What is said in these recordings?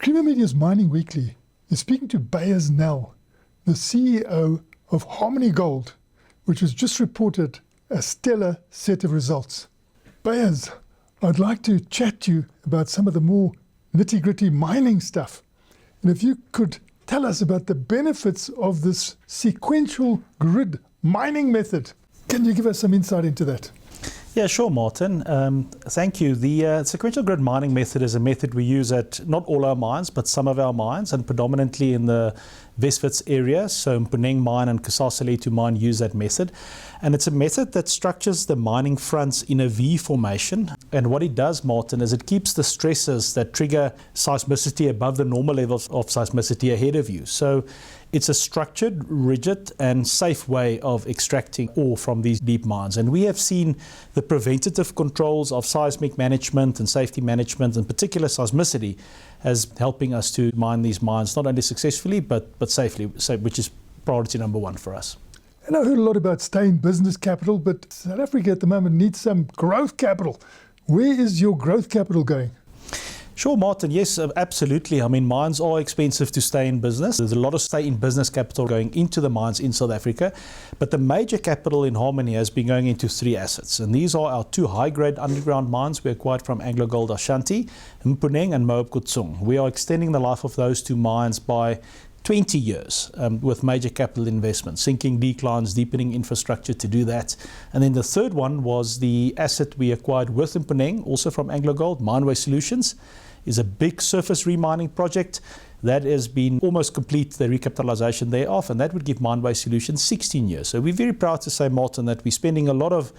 Creamer Media's Mining Weekly is speaking to Beyers Nel, the CEO of Harmony Gold, which has just reported a stellar set of results. Beyers, I'd like to chat to you about some of the more nitty-gritty mining stuff. And if you could tell us about the benefits of this sequential grid mining method. Can you give us some insight into that? Yeah, sure, Martin. Thank you. The sequential grid mining method is a method we use at not all our mines, but some of our mines, and predominantly in the West area. So Mponeng mine and Kusasa mine use that method. And it's a method that structures the mining fronts in a V formation. And what it does, Martin, is it keeps the stresses that trigger seismicity above the normal levels of seismicity ahead of you. So it's a structured, rigid and safe way of extracting ore from these deep mines. And we have seen the preventative controls of seismic management and safety management, in particular seismicity, as helping us to mine these mines not only successfully but safely, which is priority number one for us. And I heard a lot about staying business capital, but South Africa at the moment needs some growth capital. Where is your growth capital going? Sure, Martin. Yes, absolutely. I mean, mines are expensive to stay in business. There's a lot of stay in business capital going into the mines in South Africa. But the major capital in Harmony has been going into three assets. And these are our two high-grade underground mines we acquired from AngloGold Ashanti, Mponeng and Moab Khotsong. We are extending the life of those two mines by 20 years with major capital investments, sinking declines, deepening infrastructure to do that. And then the third one was the asset we acquired with Mponeng, also from AngloGold, Mineway Solutions, is a big surface remining project that has been almost complete, the recapitalization thereof, and that would give Mineway Solutions 16 years. So we're very proud to say, Martin, that we're spending a lot of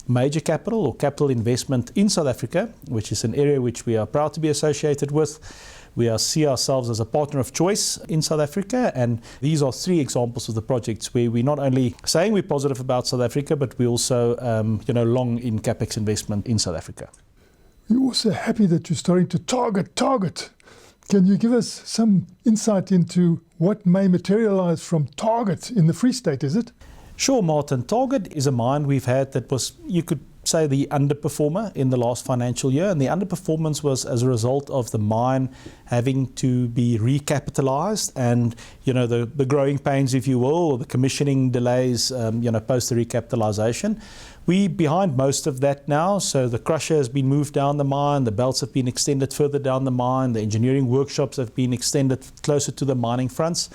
major capital or capital investment in South Africa, which is an area which we are proud to be associated with. We see ourselves as a partner of choice in South Africa, and these are three examples of the projects where we're not only saying we're positive about South Africa, but we also long in capex investment in South Africa. You're also happy that you're starting to target. Can you give us some insight into what may materialize from Target in the Free State, is it? Sure, Martin. Target is a mine we've had that was, you could say, the underperformer in the last financial year, and the underperformance was as a result of the mine having to be recapitalized and the growing pains, if you will, or the commissioning delays post the recapitalization. We behind most of that now, so the crusher has been moved down the mine, the belts have been extended further down the mine, the engineering workshops have been extended closer to the mining fronts.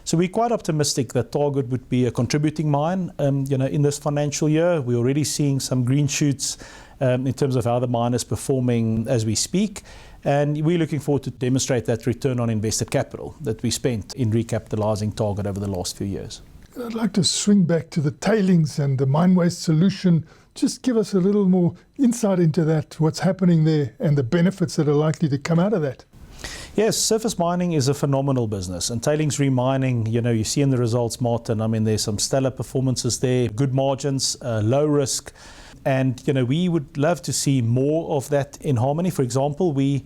So we're quite optimistic that Target would be a contributing mine in this financial year. We're already seeing some green shoots in terms of how the mine is performing as we speak. And we're looking forward to demonstrate that return on invested capital that we spent in recapitalizing Target over the last few years. I'd like to swing back to the tailings and the mine waste solution. Just give us a little more insight into that, what's happening there and the benefits that are likely to come out of that. Yes, surface mining is a phenomenal business, and tailings remining, you see in the results, Martin, I mean, there's some stellar performances there, good margins, low risk, and we would love to see more of that in Harmony. For example, we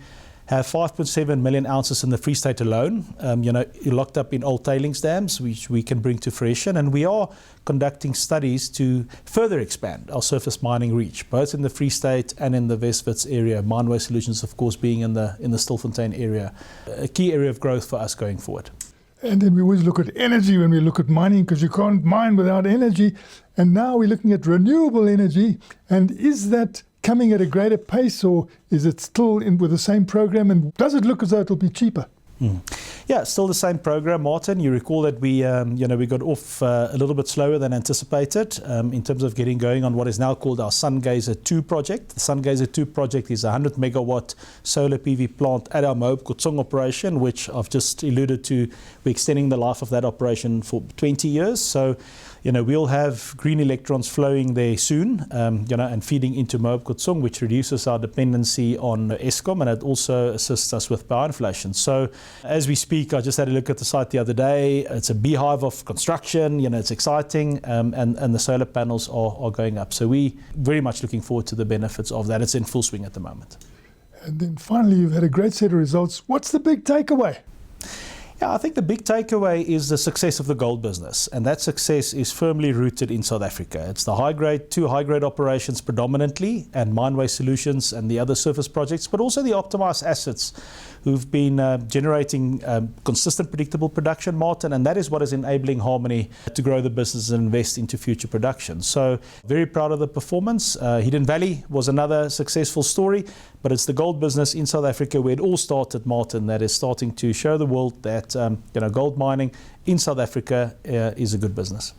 have 5.7 million ounces in the Free State alone, locked up in old tailings dams, which we can bring to fruition. And we are conducting studies to further expand our surface mining reach, both in the Free State and in the West area. Mineway Solutions, of course, being in the Stilfontein area, a key area of growth for us going forward. And then we always look at energy when we look at mining, because you can't mine without energy. And now we're looking at renewable energy. And is that coming at a greater pace, or is it still in with the same program, and does it look as though it'll be cheaper? Yeah, still the same program, Martin. You recall that we got off a little bit slower than anticipated in terms of getting going on what is now called our Sungazer 2 project. The Sungazer 2 project is a 100 megawatt solar PV plant at our Moab Khotsong operation, which I've just alluded to. We're extending the life of that operation for 20 years. So, we'll have green electrons flowing there soon, and feeding into Moab Khotsong, which reduces our dependency on Eskom, and it also assists us with power inflation. So, as we speak, I just had a look at the site the other day. It's a beehive of construction, it's exciting, and the solar panels are going up. So we very much looking forward to the benefits of that. It's in full swing at the moment. And then finally, you've had a great set of results. What's the big takeaway? Yeah, I think the big takeaway is the success of the gold business, and that success is firmly rooted in South Africa. It's the two high-grade operations predominantly, and mine waste solutions and the other surface projects, but also the optimized assets who've been generating consistent, predictable production, Martin, and that is what is enabling Harmony to grow the business and invest into future production. So very proud of the performance. Hidden Valley was another successful story, but it's the gold business in South Africa where it all started, Martin, that is starting to show the world that gold mining in South Africa is a good business.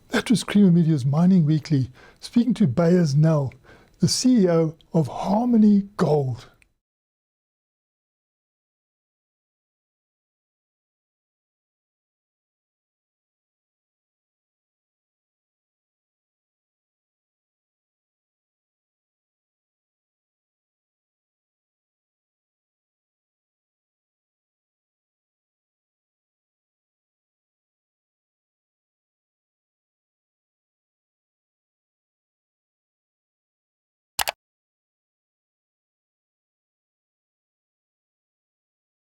That was Creamer Media's Mining Weekly, speaking to Beyers Nel, the CEO of Harmony Gold.